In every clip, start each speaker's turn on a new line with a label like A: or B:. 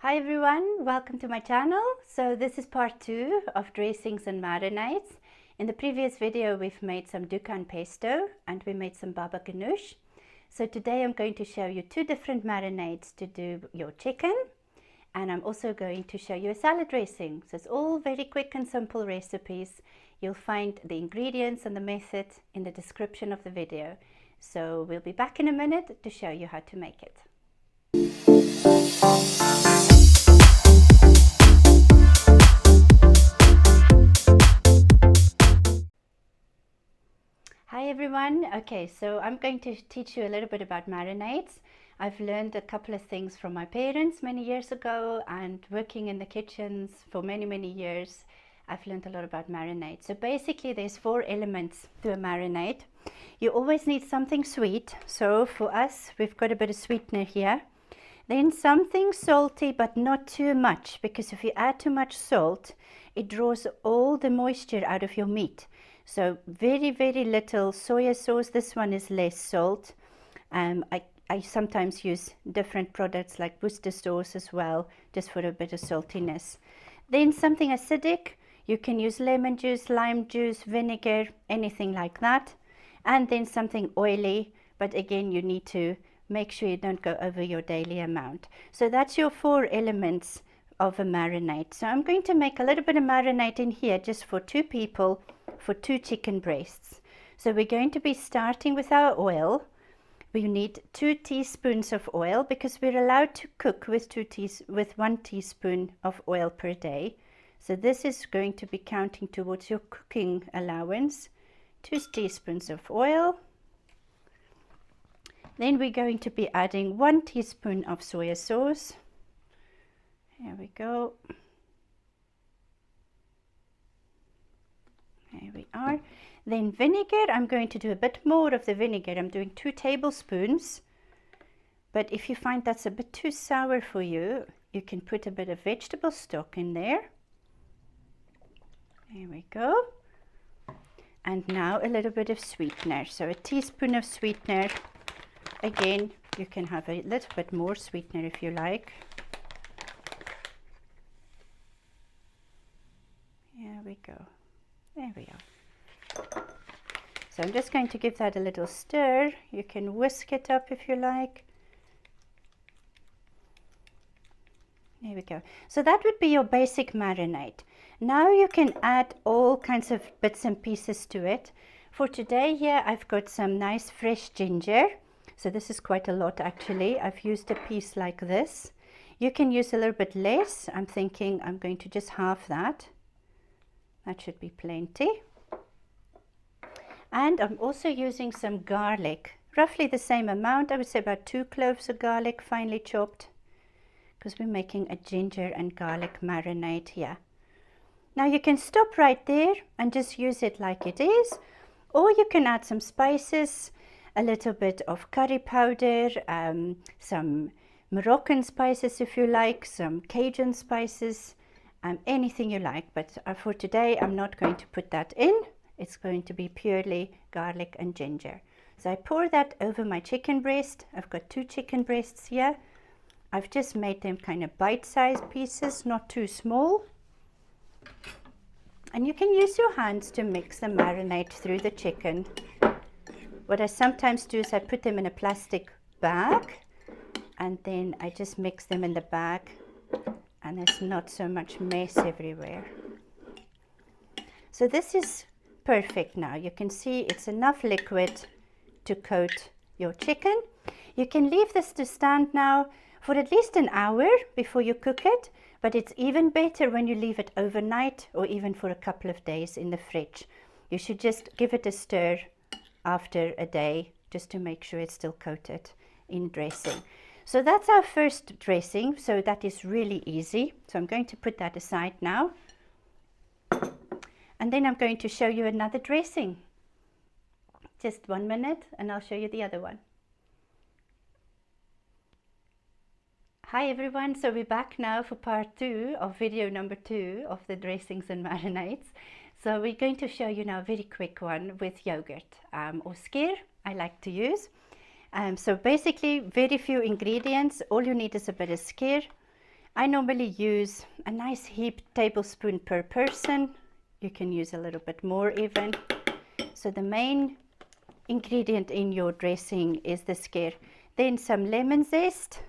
A: Hi everyone, welcome to my channel. So this is part 2 of dressings and marinades. In the previous video we've made some Dukan pesto and we made some baba ganoush. So today I'm going to show you 2 different marinades to do your chicken, and I'm also going to show you a salad dressing. So it's all very quick and simple recipes. You'll find the ingredients and the method in the description of the video. So we'll be back in a minute to show you how to make it. Hi everyone. Okay, so I'm going to teach you a little bit about marinades. I've learned a couple of things from my parents many years ago, and working in the kitchens for many years, I've learned a lot about marinades. So basically there's 4 elements to a marinade. You always need something sweet. So for us, we've got a bit of sweetener here. Then something salty, but not too much, because if you add too much salt, it draws all the moisture out of your meat. So very little soya sauce. This one is less salt. I sometimes use different products like Worcestershire sauce as well, just for a bit of saltiness. Then something acidic. You can use lemon juice, lime juice, vinegar, anything like that. And then something oily, but again you need to make sure you don't go over your daily amount. So that's your 4 elements of a marinade. So I'm going to make a little bit of marinade in here just for 2 people, for 2 chicken breasts. So we're going to be starting with our oil. We need 2 teaspoons of oil, because we're allowed to cook with 1 teaspoon of oil per day. So this is going to be counting towards your cooking allowance. 2 teaspoons of oil. Then we're going to be adding 1 teaspoon of soya sauce. Here we go. There we are. Then vinegar. I'm going to do a bit more of the vinegar. I'm doing 2 tablespoons. But if you find that's a bit too sour for you, you can put a bit of vegetable stock in there. There we go. And now a little bit of sweetener. So a teaspoon of sweetener. Again, you can have a little bit more sweetener if you like. Here we go. There we are. So I'm just going to give that a little stir. You can whisk it up if you like. There we go. So that would be your basic marinade. Now you can add all kinds of bits and pieces to it. For today here, I've got some nice fresh ginger. So this is quite a lot actually. I've used a piece like this. You can use a little bit less. I'm thinking I'm going to just halve that. That should be plenty. And I'm also using some garlic, roughly the same amount. I would say about 2 cloves of garlic, finely chopped, because we're making a ginger and garlic marinade here. Now you can stop right there and just use it like it is, or you can add some spices, a little bit of curry powder, some Moroccan spices if you like, some Cajun spices, anything you like. But for today I'm not going to put that in. It's going to be purely garlic and ginger. So I pour that over my chicken breast. I've got 2 chicken breasts here. I've just made them kind of bite-sized pieces, not too small. And you can use your hands to mix the marinade through the chicken. What I sometimes do is I put them in a plastic bag, and then I just mix them in the bag, and there's not so much mess everywhere. So this is perfect now. You can see it's enough liquid to coat your chicken. You can leave this to stand now for at least an hour before you cook it, but it's even better when you leave it overnight or even for a couple of days in the fridge. You should just give it a stir after a day, just to make sure it's still coated in dressing. So that's our first dressing. So that is really easy. So I'm going to put that aside now. And then I'm going to show you another dressing. Just 1 minute and I'll show you the other one. Hi everyone, so we're back now for part 2 of video number 2 of the dressings and marinades. So we're going to show you now a very quick one with yogurt or skyr I like to use. So basically very few ingredients. All you need is a bit of skyr, I normally use a nice heaped tablespoon per person. You can use a little bit more even. So the main ingredient in your dressing is the skyr. Then some lemon zest.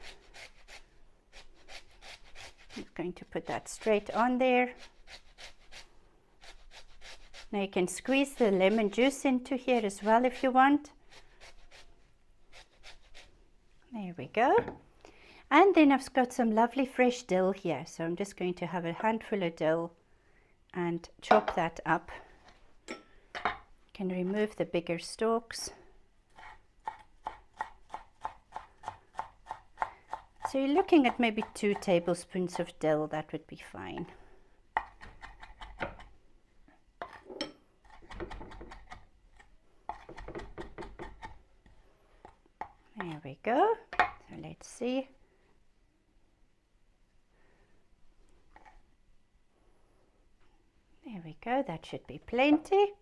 A: I'm going to put that straight on there. Now you can squeeze the lemon juice into here as well if you want. There we go. And then I've got some lovely fresh dill here. So I'm just going to have a handful of dill and chop that up. You can remove the bigger stalks. So you're looking at maybe 2 tablespoons of dill, that would be fine. There we go. So let's see. There we go, that should be plenty.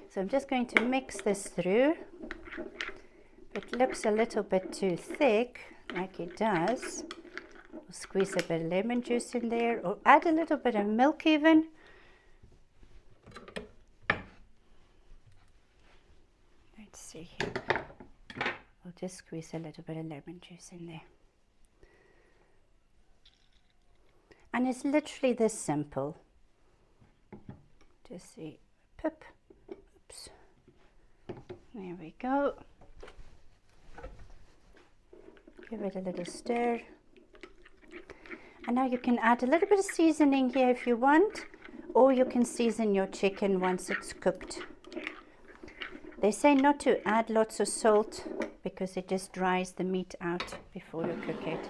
A: So I'm just going to mix this through. If it looks a little bit too thick, like it does, we'll squeeze a bit of lemon juice in there, or add a little bit of milk even. Let's see here. We'll just squeeze a little bit of lemon juice in there. And it's literally this simple. Just see, pip. Oops. There we go. Give it a little stir. And now you can add a little bit of seasoning here if you want, or you can season your chicken once it's cooked. They say not to add lots of salt because it just dries the meat out before you cook it.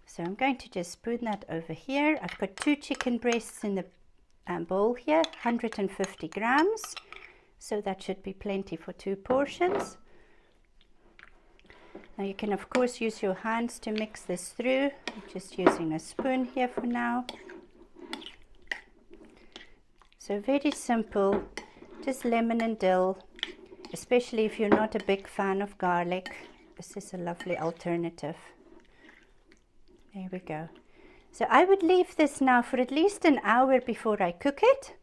A: So I'm going to just spoon that over here. I've got 2 chicken breasts in the bowl here, 150 grams. So that should be plenty for 2 portions. Now you can of course use your hands to mix this through. I'm just using a spoon here for now. So very simple, just lemon and dill, especially if you're not a big fan of garlic. This is a lovely alternative. There we go. So I would leave this now for at least an hour before I cook it.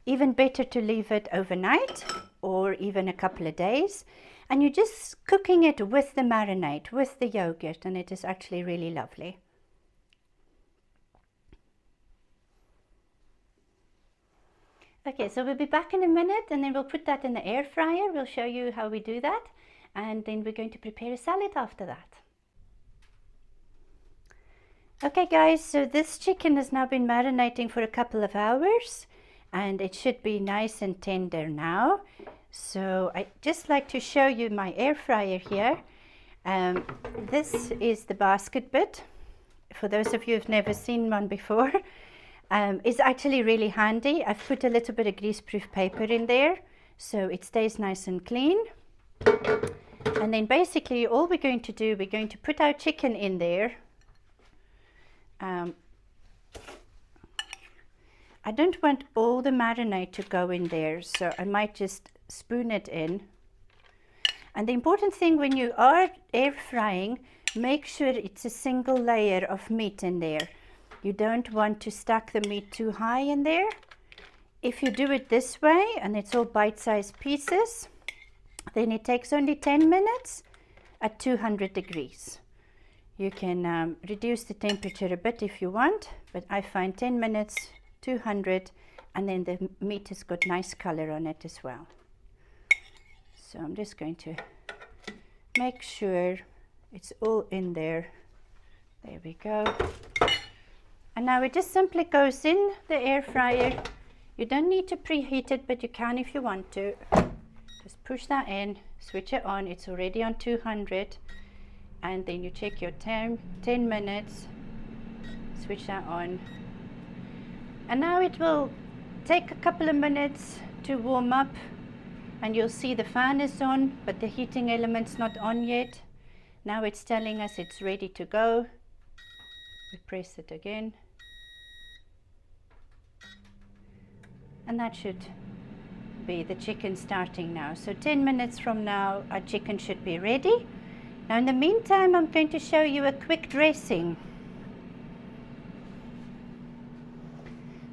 A: Even better to leave it overnight or even a couple of days. And you're just cooking it with the marinade, with the yogurt, and it is actually really lovely. Okay, so we'll be back in a minute and then we'll put that in the air fryer. We'll show you how we do that. And then we're going to prepare a salad after that. Okay guys, so this chicken has now been marinating for a couple of hours. And it should be nice and tender now. So I just like to show you my air fryer here. This is the basket bit. For those of you who've never seen one before, it's actually really handy. I've put a little bit of greaseproof paper in there so it stays nice and clean. And then basically all we're going to do, we're going to put our chicken in there. I don't want all the marinade to go in there, so I might just spoon it in. And the important thing when you are air frying, make sure it's a single layer of meat in there. You don't want to stack the meat too high in there. If you do it this way, and it's all bite-sized pieces, then it takes only 10 minutes at 200 degrees. You can reduce the temperature a bit if you want, but I find 10 minutes 200, and then the meat has got nice color on it as well. So I'm just going to make sure it's all in there. There we go. And now it just simply goes in the air fryer. You don't need to preheat it, but you can if you want to. Just push that in, switch it on. It's already on 200, and then you check your 10 minutes, switch that on. And now it will take a couple of minutes to warm up, and you'll see the fan is on, but the heating element's not on yet. Now it's telling us it's ready to go. We press it again. And that should be the chicken starting now. So 10 minutes from now our chicken should be ready. Now in the meantime I'm going to show you a quick dressing.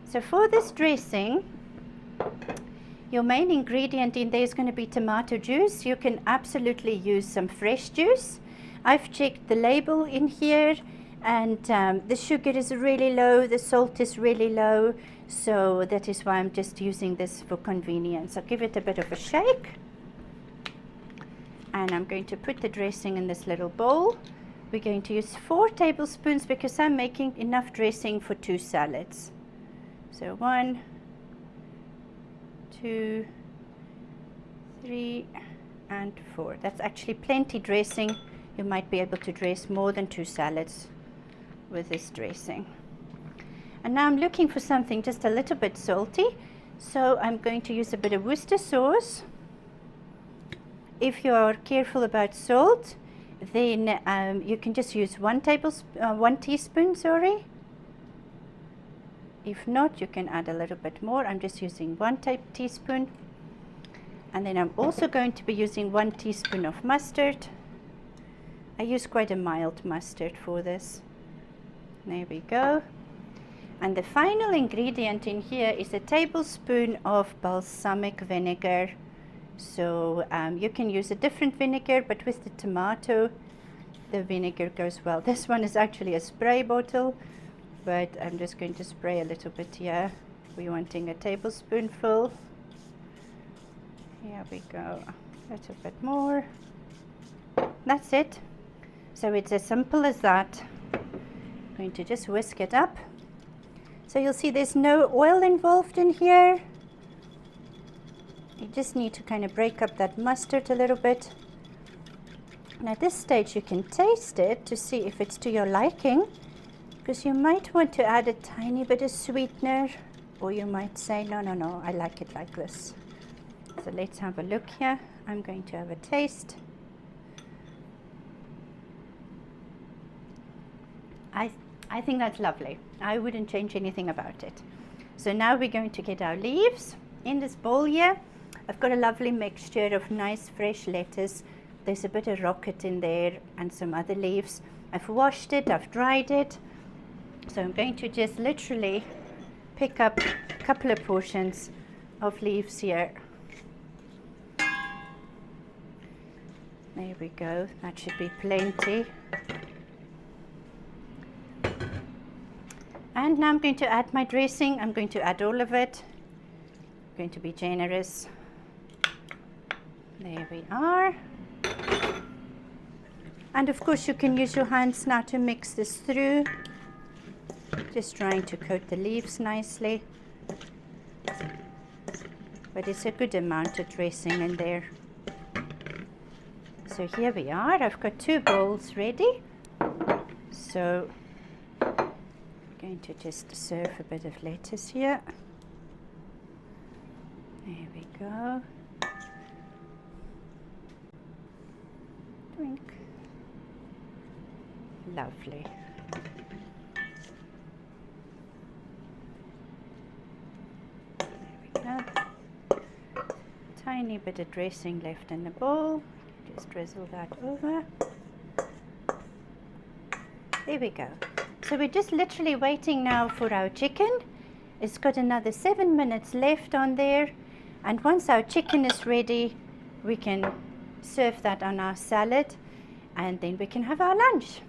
A: So for this dressing, your main ingredient in there is going to be tomato juice. You can absolutely use some fresh juice. I've checked the label in here, and the sugar is really low, the salt is really low, so that is why I'm just using this for convenience. I'll give it a bit of a shake, and I'm going to put the dressing in this little bowl. We're going to use 4 tablespoons because I'm making enough dressing for 2 salads. So 1, 2, 3, and 4. That's actually plenty dressing. You might be able to dress more than 2 salads with this dressing. And now I'm looking for something just a little bit salty, so I'm going to use a bit of Worcestershire sauce. If you are careful about salt, then you can just use 1 teaspoon, sorry. If not, you can add a little bit more. I'm just using 1 teaspoon. And then I'm also going to be using 1 teaspoon of mustard. I use quite a mild mustard for this. There we go. And the final ingredient in here is a tablespoon of balsamic vinegar. So you can use a different vinegar, but with the tomato, the vinegar goes well. This one is actually a spray bottle, but I'm just going to spray a little bit here. We're wanting a tablespoonful. Here we go, a little bit more. That's it. So it's as simple as that. I'm going to just whisk it up. So you'll see there's no oil involved in here. You just need to kind of break up that mustard a little bit. And at this stage you can taste it to see if it's to your liking, because you might want to add a tiny bit of sweetener, or you might say, no, I like it like this. So let's have a look here. I'm going to have a taste. I think that's lovely. I wouldn't change anything about it. So now we're going to get our leaves. In this bowl here, I've got a lovely mixture of nice fresh lettuce. There's a bit of rocket in there and some other leaves. I've washed it, I've dried it. So I'm going to just literally pick up a couple of portions of leaves here. There we go, that should be plenty. And now I'm going to add my dressing. I'm going to add all of it. I'm going to be generous. There we are. And of course you can use your hands now to mix this through. Just trying to coat the leaves nicely. But it's a good amount of dressing in there. So here we are. I've got 2 bowls ready. So I'm going to just serve a bit of lettuce here. There we go. Drink. Lovely. There we go. Tiny bit of dressing left in the bowl. Just drizzle that over. There we go. So we're just literally waiting now for our chicken. It's got another 7 minutes left on there. And once our chicken is ready, we can serve that on our salad, and then we can have our lunch.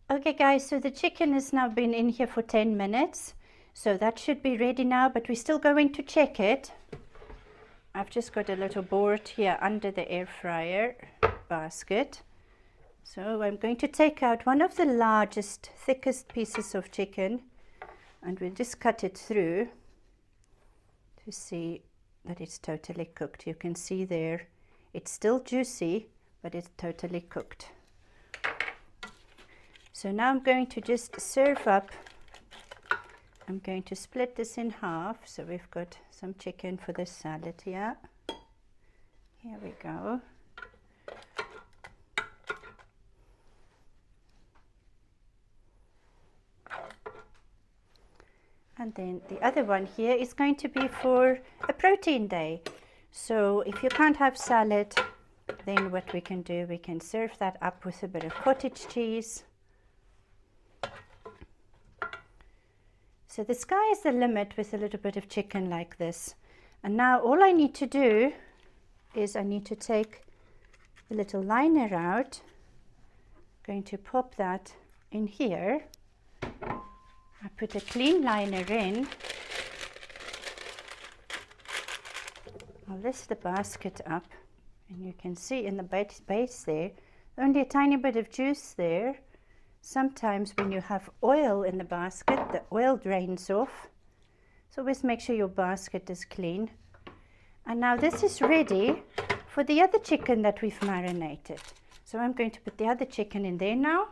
A: Okay guys, so the chicken has now been in here for 10 minutes. So that should be ready now, but we're still going to check it. I've just got a little board here under the air fryer basket. So I'm going to take out one of the largest, thickest pieces of chicken, and we'll just cut it through to see that it's totally cooked. You can see there, it's still juicy, but it's totally cooked. So now I'm going to just serve up. I'm going to split this in half. So we've got some chicken for the salad here. Here we go. And then the other one here is going to be for a protein day. So if you can't have salad, then what we can do, we can serve that up with a bit of cottage cheese. So the sky is the limit with a little bit of chicken like this. And now all I need to do is I need to take the little liner out. I'm going to pop that in here. I put a clean liner in. I'll lift the basket up and you can see in the base there, only a tiny bit of juice there. Sometimes when you have oil in the basket, the oil drains off. So always make sure your basket is clean. And now this is ready for the other chicken that we've marinated. So I'm going to put the other chicken in there now.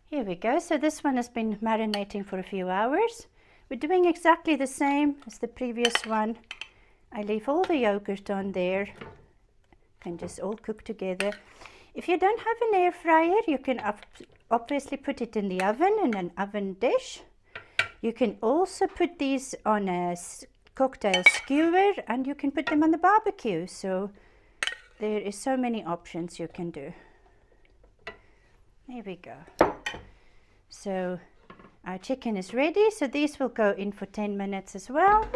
A: Here we go. So this one has been marinating for a few hours. We're doing exactly the same as the previous one. I leave all the yogurt on there. Can just all cook together. If you don't have an air fryer, you can obviously put it in the oven, in an oven dish. You can also put these on a cocktail skewer and you can put them on the barbecue. So there is so many options you can do. There we go. So our chicken is ready. So these will go in for 10 minutes as well.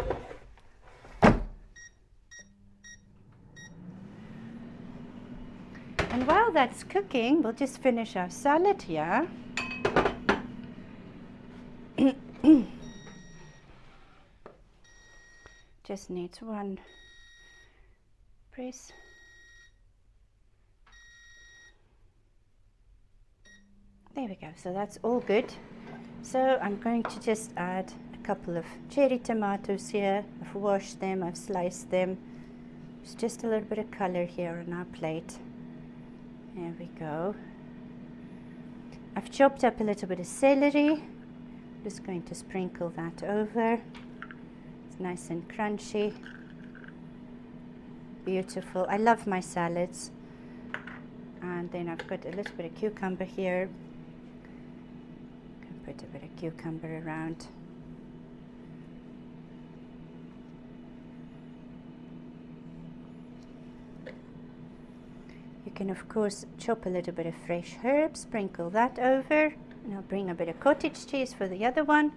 A: And while that's cooking, we'll just finish our salad here. Just needs one press. There we go, so that's all good. So I'm going to just add a couple of cherry tomatoes here. I've washed them, I've sliced them. There's just a little bit of color here on our plate. There we go. I've chopped up a little bit of celery. Just going to sprinkle that over. It's nice and crunchy. Beautiful. I love my salads. And then I've got a little bit of cucumber here. Can put a bit of cucumber around. You can of course chop a little bit of fresh herbs, sprinkle that over, and I'll bring a bit of cottage cheese for the other one.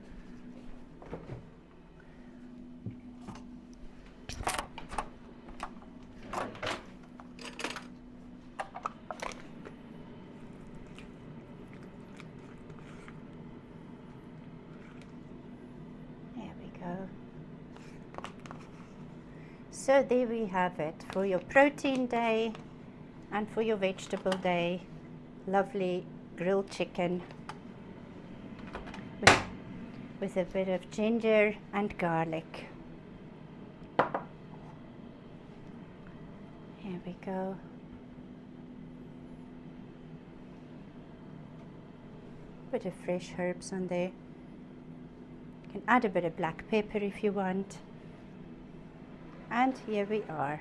A: There we go. So there we have it for your protein day. And for your vegetable day, lovely grilled chicken with a bit of ginger and garlic. Here we go. Bit of fresh herbs on there. You can add a bit of black pepper if you want. And here we are.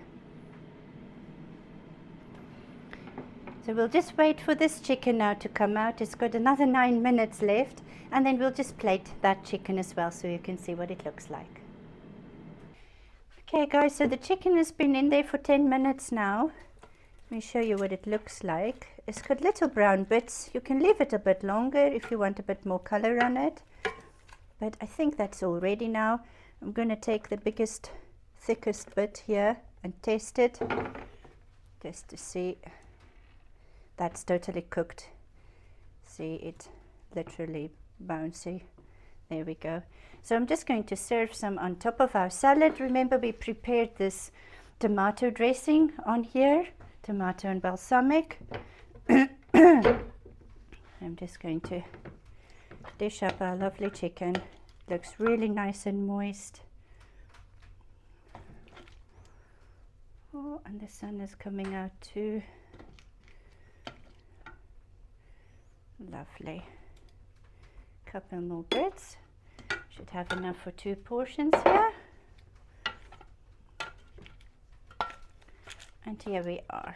A: So we'll just wait for this chicken now to come out. It's got another 9 minutes left, and then we'll just plate that chicken as well so you can see what it looks like. Okay guys, so the chicken has been in there for 10 minutes now. Let me show you what it looks like. It's got little brown bits. You can leave it a bit longer if you want a bit more color on it. But I think that's all ready now. I'm going to take the biggest, thickest bit here and test it just to see. That's totally cooked. See, it literally bouncy. There we go. So I'm just going to serve some on top of our salad. Remember, we prepared this tomato dressing on here, tomato and balsamic. I'm just going to dish up our lovely chicken. Looks really nice and moist. Oh, and the sun is coming out too. Lovely. Couple more bits. Should have enough for 2 portions here. And here we are.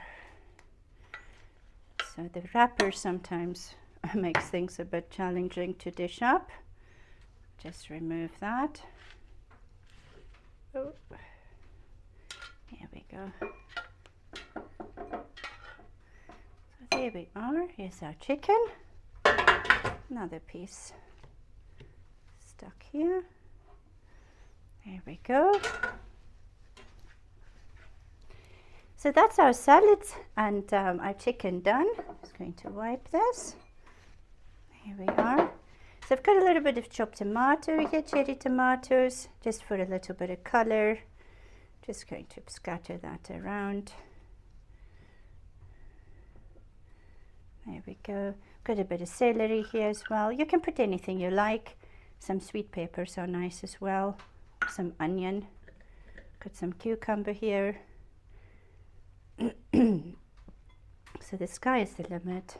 A: So the wrapper sometimes makes things a bit challenging to dish up. Just remove that. Oh. Here we go. So there we are. Here's our chicken. Another piece stuck here. There we go. So that's our salad and our chicken done. Just going to wipe this. Here we are. So I've got a little bit of chopped tomato here, cherry tomatoes, just for a little bit of color. Just going to scatter that around. There we go. Got a bit of celery here as well. You can put anything you like. Some sweet peppers are nice as well. Some onion. Got some cucumber here. So the sky is the limit.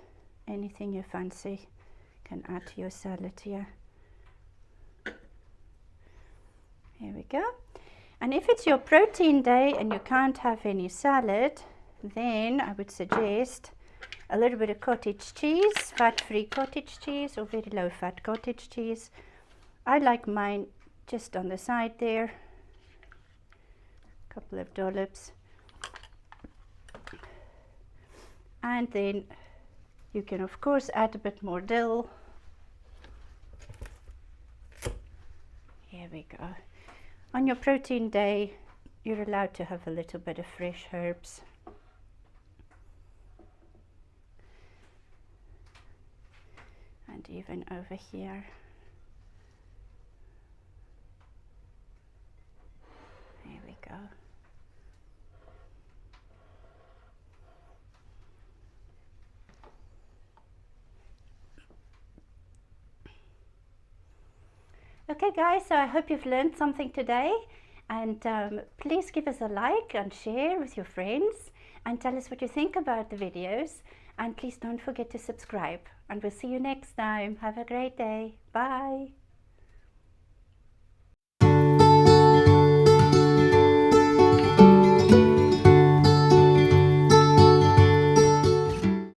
A: Anything you fancy can add to your salad here. Here we go. And if it's your protein day and you can't have any salad, then I would suggest a little bit of cottage cheese, fat-free cottage cheese or very low-fat cottage cheese. I like mine just on the side there. A couple of dollops. And then you can of course add a bit more dill. Here we go. On your protein day, you're allowed to have a little bit of fresh herbs. And even over here. There we go. Okay guys, so I hope you've learned something today, and please give us a like and share with your friends and tell us what you think about the videos, and please don't forget to subscribe, and we'll see you next time. Have a great day. Bye.